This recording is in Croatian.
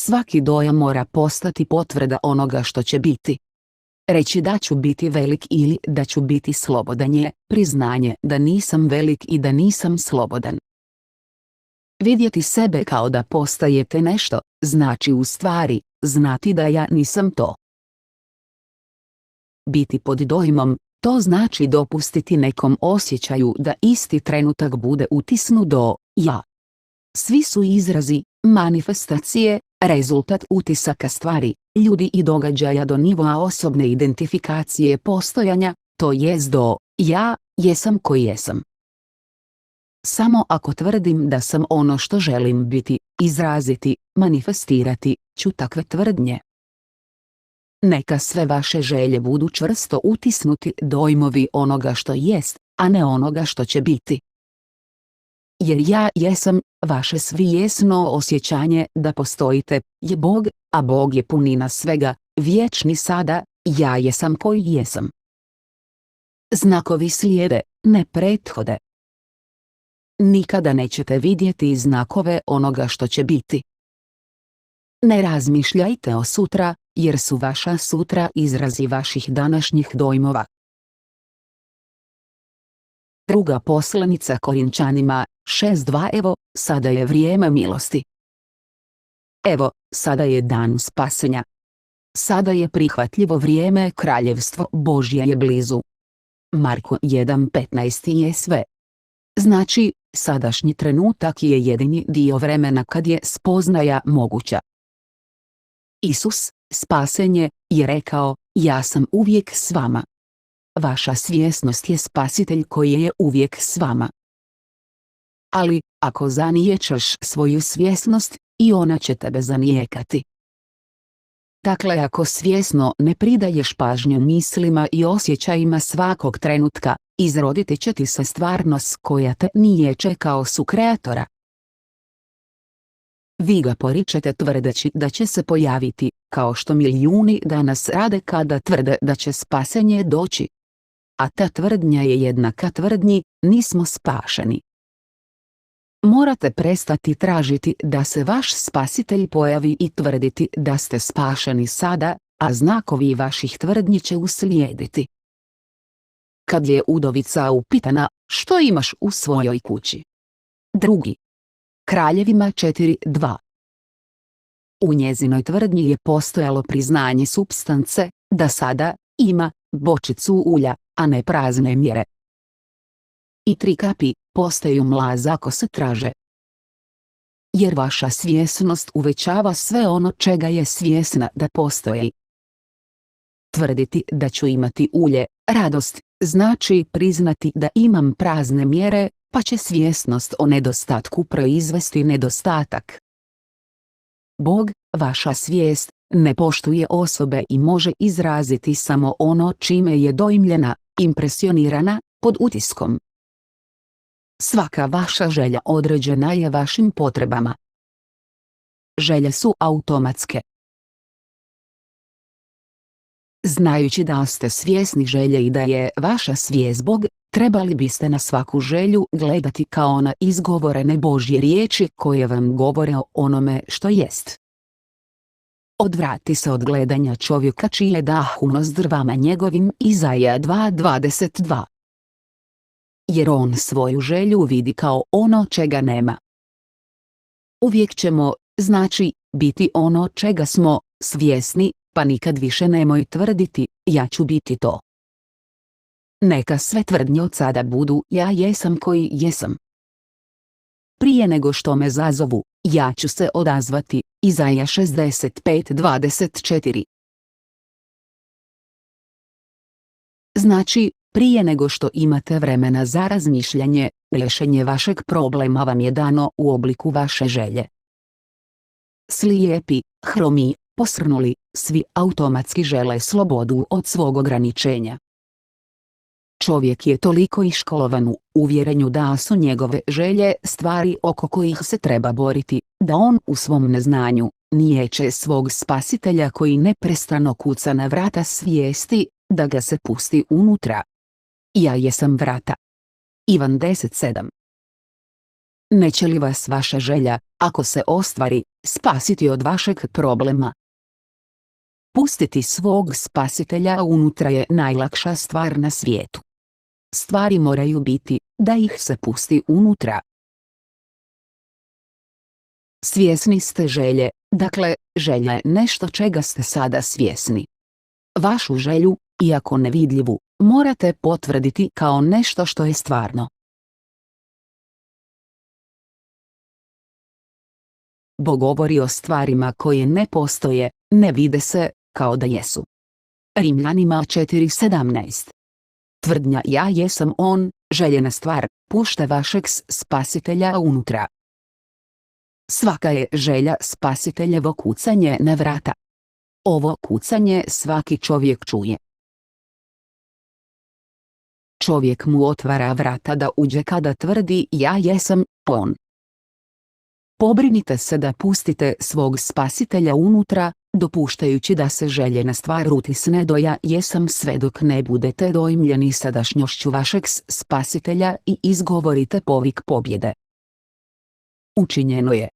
Svaki dojam mora postati potvrda onoga što će biti. Reći da ću biti velik ili da ću biti slobodan je priznanje da nisam velik i da nisam slobodan. Vidjeti sebe kao da postajete nešto, znači u stvari znati da ja nisam to. Biti pod dojmom, to znači dopustiti nekom osjećaju da isti trenutak bude utisnut do ja. Svi su izrazi, manifestacije, rezultat utisaka stvari, ljudi i događaja do nivoa osobne identifikacije postojanja, to jest do ja jesam koji jesam. Samo ako tvrdim da sam ono što želim biti, izraziti, manifestirati, ću takve tvrdnje. Neka sve vaše želje budu čvrsto utisnuti dojmovi onoga što jest, a ne onoga što će biti. Jer ja jesam, vaše svijesno osjećanje da postojite, je Bog, a Bog je punina svega, vječni sada, ja jesam koji jesam. Znakovi slijede, ne prethode. Nikada nećete vidjeti znakove onoga što će biti. Ne razmišljajte o sutra, jer su vaša sutra izrazi vaših današnjih dojmova. Druga poslanica Korinčanima, 6:2 Evo, sada je vrijeme milosti. Evo, sada je dan spasenja. Sada je prihvatljivo vrijeme, kraljevstvo Božje je blizu. Marko 1:15 je sve. Znači, sadašnji trenutak je jedini dio vremena kad je spoznaja moguća. Isus, spasenje, je rekao, ja sam uvijek s vama. Vaša svjesnost je spasitelj koji je uvijek s vama. Ali, ako zaniječaš svoju svjesnost, i ona će tebe zanijekati. Dakle, ako svjesno ne pridaješ pažnju mislima i osjećajima svakog trenutka, izroditi će ti se stvarnost koja te niječe kao sukreatora. Vi ga poričete tvrdeći da će se pojaviti, kao što milijuni danas rade kada tvrde da će spasenje doći. A ta tvrdnja je jednaka tvrdnji, nismo spašeni. Morate prestati tražiti da se vaš spasitelj pojavi i tvrditi da ste spašeni sada, a znakovi vaših tvrdnji će uslijediti. Kad je udovica upitana, što imaš u svojoj kući? Drugi. Kraljevima 4:2. U njezinoj tvrdnji je postojalo priznanje supstance, da sada ima bočicu ulja, a ne prazne mjere. I 3 kapi postaju mlaz ako se traže. Jer vaša svjesnost uvećava sve ono čega je svjesna da postoji. Tvrditi da ću imati ulje, radost, znači priznati da imam prazne mjere, pa će svjesnost o nedostatku proizvesti nedostatak. Bog, vaša svijest, ne poštuje osobe i može izraziti samo ono čime je dojmljena, impresionirana, pod utiskom. Svaka vaša želja određena je vašim potrebama. Želje su automatske. Znajući da ste svjesni želje i da je vaša svijest Bog, trebali biste na svaku želju gledati kao na izgovorene Božje riječi koje vam govore o onome što jest. Odvrati se od gledanja čovjeka čije dahu nozdrvama njegovim, Izaja 2:22. Jer on svoju želju vidi kao ono čega nema. Uvijek ćemo, znači, biti ono čega smo svjesni, pa nikad više nemoj tvrditi, ja ću biti to. Neka sve tvrdnje od sada budu, ja jesam koji jesam. Prije nego što me zazovu, ja ću se odazvati, Izaja 65:24. Znači, prije nego što imate vremena za razmišljanje, rješenje vašeg problema vam je dano u obliku vaše želje. Slijepi, hromi, posrnuli, svi automatski žele slobodu od svog ograničenja. Čovjek je toliko iškolovan u uvjerenju da su njegove želje stvari oko kojih se treba boriti, da on u svom neznanju niječe svog spasitelja koji neprestano kuca na vrata svijesti, da ga se pusti unutra. Ja jesam vrata. Ivan 10:7. Neće li vas vaša želja, ako se ostvari, spasiti od vašeg problema? Pustiti svog spasitelja unutra je najlakša stvar na svijetu. Stvari moraju biti, da ih se pusti unutra. Svjesni ste želje, dakle, želja je nešto čega ste sada svjesni. Vašu želju, iako nevidljivu, morate potvrditi kao nešto što je stvarno. Bog govori o stvarima koje ne postoje, ne vide se, kao da jesu. Rimljanima 4:17. Tvrdnja ja jesam on, željena stvar, pušta vašeg spasitelja unutra. Svaka je želja spasiteljevo kucanje na vrata. Ovo kucanje svaki čovjek čuje. Čovjek mu otvara vrata da uđe kada tvrdi ja jesam on. Pobrinite se da pustite svog spasitelja unutra, dopuštajući da se željena stvar utisne do ja jesam sve dok ne budete dojmljeni sadašnjošću vašeg spasitelja i izgovorite povik pobjede. Učinjeno je.